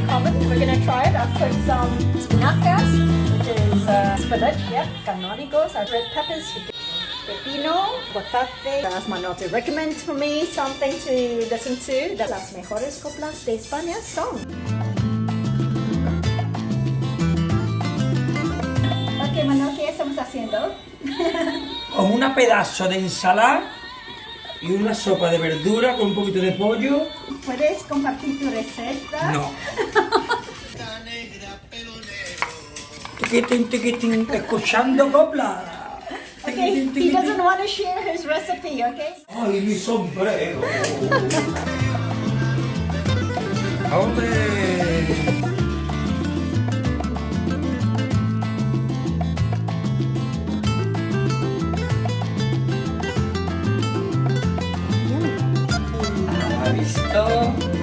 common. We're gonna try it. I've put some espinacas, which is spinach, yeah, canónicos, our red peppers, pepino, guacate. As Manuel to recommend for me something to listen to. That las mejores coplas de España son. Ok, Manuel, ¿qué estamos haciendo? Con una pedazo de ensalada y una sopa de verdura con un poquito de pollo. ¿Puedes compartir tu receta? No. Tiquitín, tiquitín, escuchando copla. Okay, he doesn't want to share his recipe, okay? Ay, mi sombrero. ¡Hombre! ¿Ha visto?